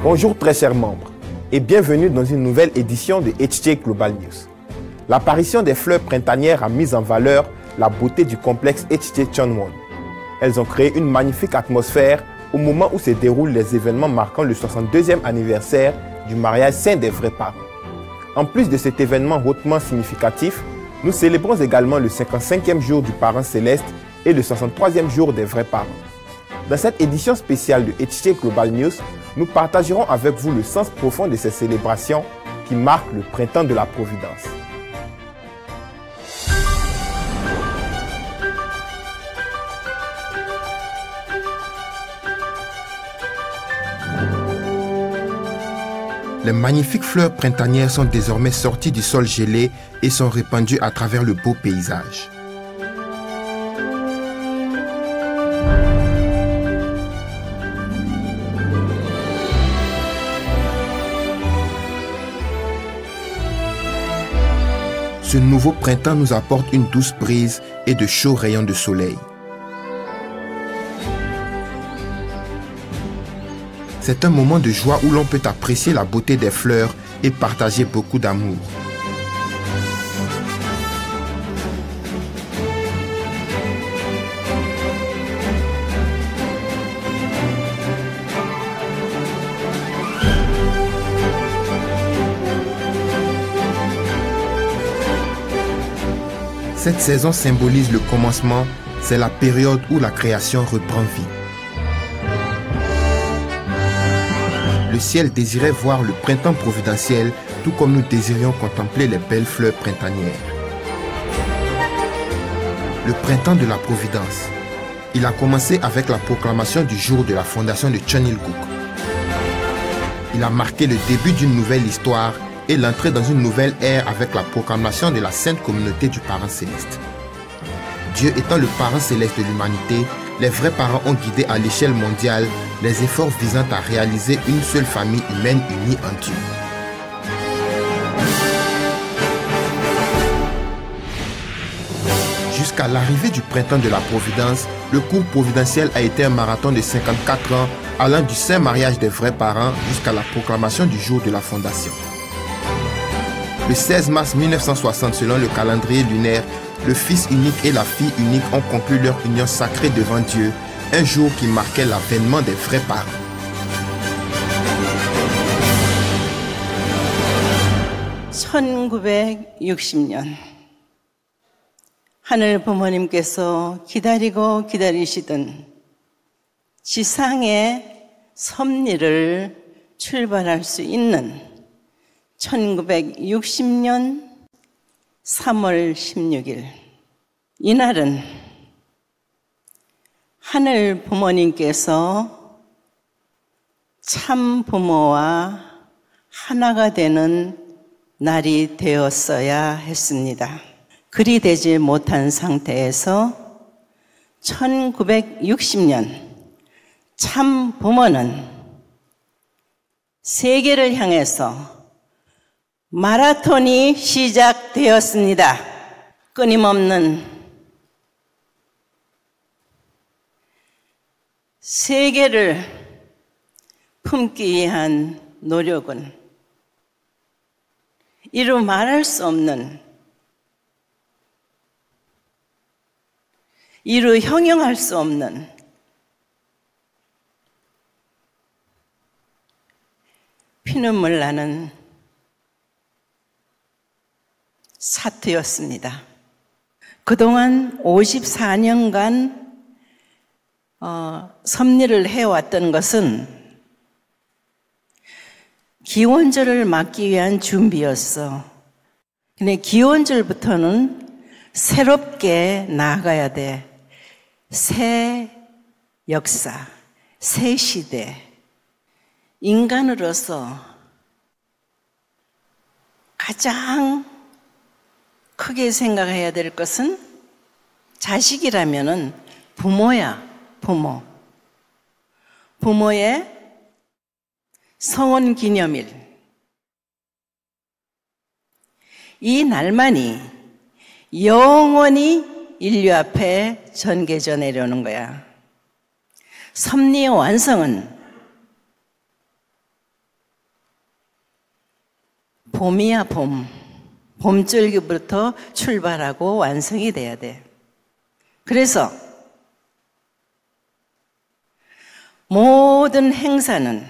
Bonjour très chers membres et bienvenue dans une nouvelle édition de HJ Global News. L'apparition des fleurs printanières a mis en valeur la beauté du complexe HJ Chunwon. Elles ont créé une magnifique atmosphère au moment où se déroulent les événements marquant le 62e anniversaire du mariage saint des vrais parents. En plus de cet événement hautement significatif, nous célébrons également le 55e jour du parent céleste et le 63e jour des vrais parents. Dans cette édition spéciale de HJ Global News, nous partagerons avec vous le sens profond de ces célébrations qui marquent le printemps de la Providence. Les magnifiques fleurs printanières sont désormais sorties du sol gelé et sont répandues à travers le beau paysage. Ce nouveau printemps nous apporte une douce brise et de chauds rayons de soleil. C'est un moment de joie où l'on peut apprécier la beauté des fleurs et partager beaucoup d'amour. Cette saison symbolise le commencement, c'est la période où la création reprend vie. Le ciel désirait voir le printemps providentiel, tout comme nous désirions contempler les belles fleurs printanières. Le printemps de la Providence. Il a commencé avec la proclamation du jour de la fondation de Cheonilguk. Il a marqué le début d'une nouvelle histoire et l'entrée dans une nouvelle ère avec la proclamation de la sainte communauté du parent céleste. Dieu étant le parent céleste de l'humanité, les vrais parents ont guidé à l'échelle mondiale les efforts visant à réaliser une seule famille humaine unie en Dieu. Jusqu'à l'arrivée du printemps de la Providence, le cours providentiel a été un marathon de 54 ans allant du saint mariage des vrais parents jusqu'à la proclamation du jour de la fondation. Le 16 mars 1960, selon le calendrier lunaire, le fils unique et la fille unique ont conclu leur union sacrée devant Dieu, un jour qui marquait l'avènement des vrais parents. (1960년) 하늘 부모님께서 기다리고 기다리시던 지상의 섭리를 출발할 수 있는 1960년 3월 16일 이날은 하늘 부모님께서 참 부모와 하나가 되는 날이 되었어야 했습니다. 그리 되지 못한 상태에서 1960년 참 부모는 세계를 향해서 마라톤이 시작되었습니다. 끊임없는 세계를 품기 위한 노력은 이루 말할 수 없는, 이루 형용할 수 없는 피눈물 나는 사투였습니다. 그동안 54년간 섭리를 해왔던 것은 기원절을 맞기 위한 준비였어. 근데 기원절부터는 새롭게 나아가야 돼. 새 역사, 새 시대. 인간으로서 가장 크게 생각해야 될 것은 자식이라면은 부모야, 부모. 부모의 성원 기념일. 이 날만이 영원히 인류 앞에 전개져 내려오는 거야. 섭리의 완성은 봄이야, 봄. 봄줄기부터 출발하고 완성이 돼야 돼. 그래서 모든 행사는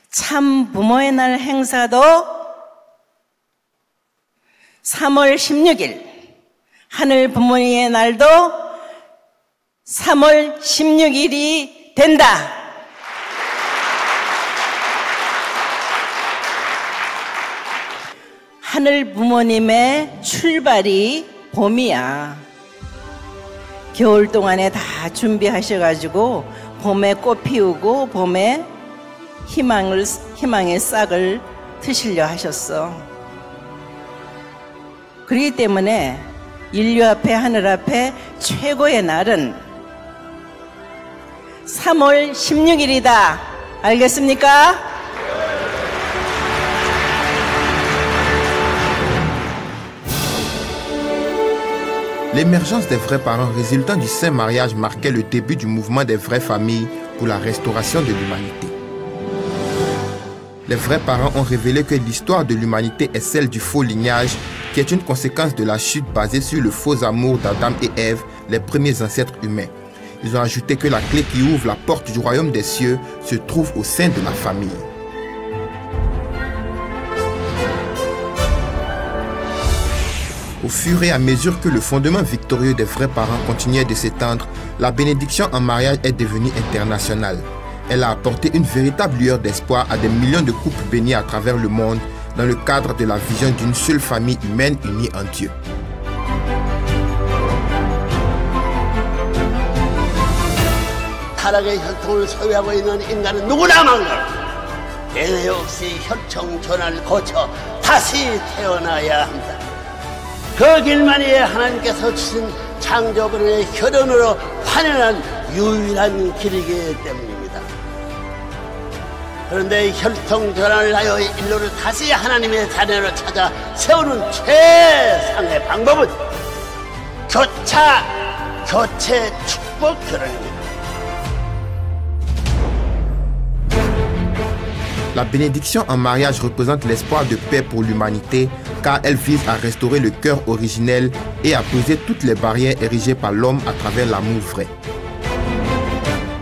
참 부모의 날 행사도 3월 16일, 하늘 부모의 날도 3월 16일이 된다. 하늘 부모님의 출발이 봄이야. 겨울 동안에 다 준비하셔가지고 봄에 꽃 피우고 봄에 희망의 싹을 트시려 하셨어. 그렇기 때문에 인류 앞에 하늘 앞에 최고의 날은 3월 16일이다. 알겠습니까? L'émergence des vrais parents résultant du saint mariage marquait le début du mouvement des vraies familles pour la restauration de l'humanité. Les vrais parents ont révélé que l'histoire de l'humanité est celle du faux lignage, qui est une conséquence de la chute basée sur le faux amour d'Adam et Ève, les premiers ancêtres humains. Ils ont ajouté que la clé qui ouvre la porte du royaume des cieux se trouve au sein de la famille. Au fur et à mesure que le fondement victorieux des vrais parents continuait de s'étendre, la bénédiction en mariage est devenue internationale. Elle a apporté une véritable lueur d'espoir à des millions de couples bénis à travers le monde dans le cadre de la vision d'une seule famille humaine unie en Dieu. 타락의 혈통을 소유하고 있는 인간은 누구나 망각. 대뇌 없이 혈통 전환을 거쳐 다시 태어나야 한다. 그 길만이 하나님께서 주신 창조론의 혈연으로 환연한 유일한 길이기 때문입니다. 그런데 혈통 전환을 하여 인류를 다시 하나님의 자녀로 찾아 세우는 최상의 방법은 교체 축복 결혼입니다. La bénédiction en mariage représente l'espoir de paix pour l'humanité car elle vise à restaurer le cœur originel et à poser toutes les barrières érigées par l'homme à travers l'amour vrai.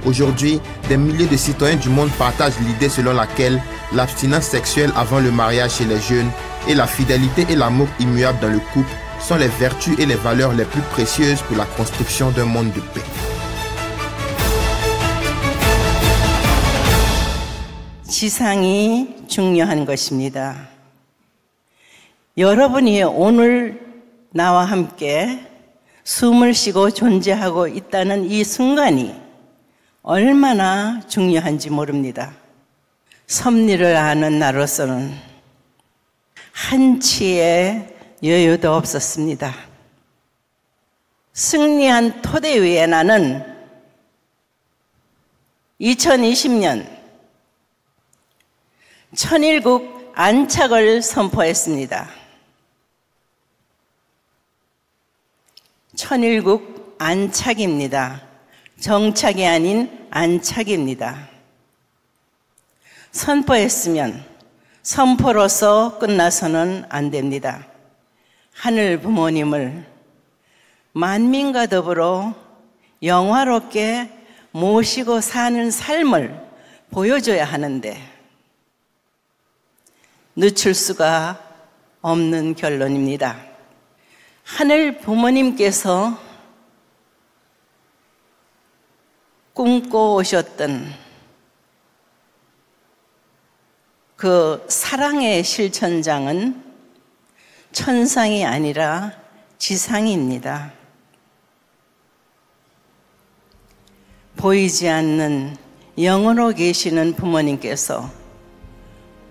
Aujourd'hui, des milliers de citoyens du monde partagent l'idée selon laquelle l'abstinence sexuelle avant le mariage chez les jeunes et la fidélité et l'amour immuable dans le couple sont les vertus et les valeurs les plus précieuses pour la construction d'un monde de paix. 지상이 중요한 것입니다. 여러분이 오늘 나와 함께 숨을 쉬고 존재하고 있다는 이 순간이 얼마나 중요한지 모릅니다. 섭리를 아는 나로서는 한치의 여유도 없었습니다. 승리한 토대 위에 나는 2020년 천일국 안착을 선포했습니다. 천일국 안착입니다. 정착이 아닌 안착입니다. 선포했으면 선포로서 끝나서는 안 됩니다. 하늘 부모님을 만민과 더불어 영화롭게 모시고 사는 삶을 보여줘야 하는데 늦출 수가 없는 결론입니다. 하늘 부모님께서 꿈꿔오셨던 그 사랑의 실천장은 천상이 아니라 지상입니다. 보이지 않는 영으로 계시는 부모님께서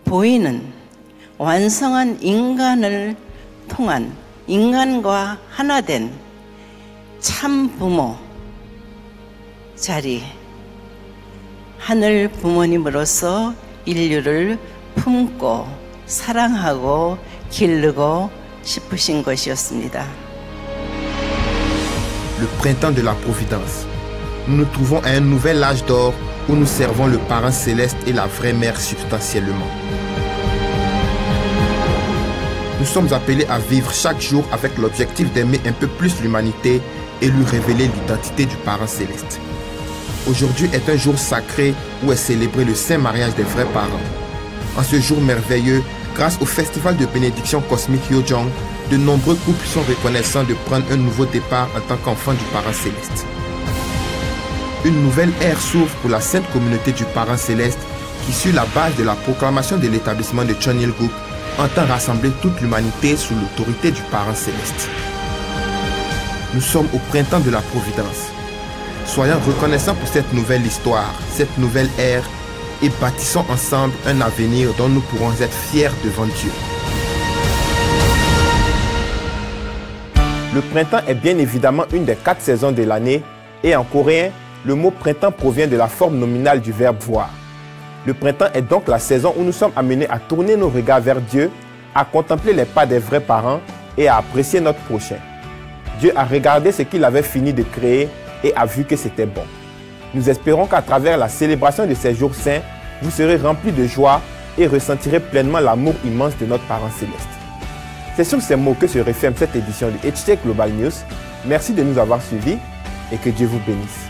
보이는 완성한 인간을 통한 인간과 하나 된 참 부모 자리, 하늘 부모님으로서 인류를 품고 사랑하고 기르고 싶으신 것이었습니다. Le printemps de la Providence. Nous nous trouvons à un nouvel âge d'or où nous servons le parent céleste et la vraie mère substantiellement. Nous sommes appelés à vivre chaque jour avec l'objectif d'aimer un peu plus l'humanité et lui révéler l'identité du Parent Céleste. Aujourd'hui est un jour sacré où est célébré le saint mariage des vrais parents. En ce jour merveilleux, grâce au festival de bénédiction cosmique Yojong, de nombreux couples sont reconnaissants de prendre un nouveau départ en tant qu'enfants du Parent Céleste. Une nouvelle ère s'ouvre pour la sainte communauté du Parent Céleste qui, sur la base de la proclamation de l'établissement de Cheonilguk, entend rassembler toute l'humanité sous l'autorité du Parent Céleste. Nous sommes au printemps de la Providence. Soyons reconnaissants pour cette nouvelle histoire, cette nouvelle ère, et bâtissons ensemble un avenir dont nous pourrons être fiers devant Dieu. Le printemps est bien évidemment une des 4 saisons de l'année, et en coréen, le mot printemps provient de la forme nominale du verbe voir. Le printemps est donc la saison où nous sommes amenés à tourner nos regards vers Dieu, à contempler les pas des vrais parents et à apprécier notre prochain. Dieu a regardé ce qu'il avait fini de créer et a vu que c'était bon. Nous espérons qu'à travers la célébration de ces jours saints, vous serez remplis de joie et ressentirez pleinement l'amour immense de notre Parent Céleste. C'est sur ces mots que se referme cette édition de HTech Global News. Merci de nous avoir suivis et que Dieu vous bénisse.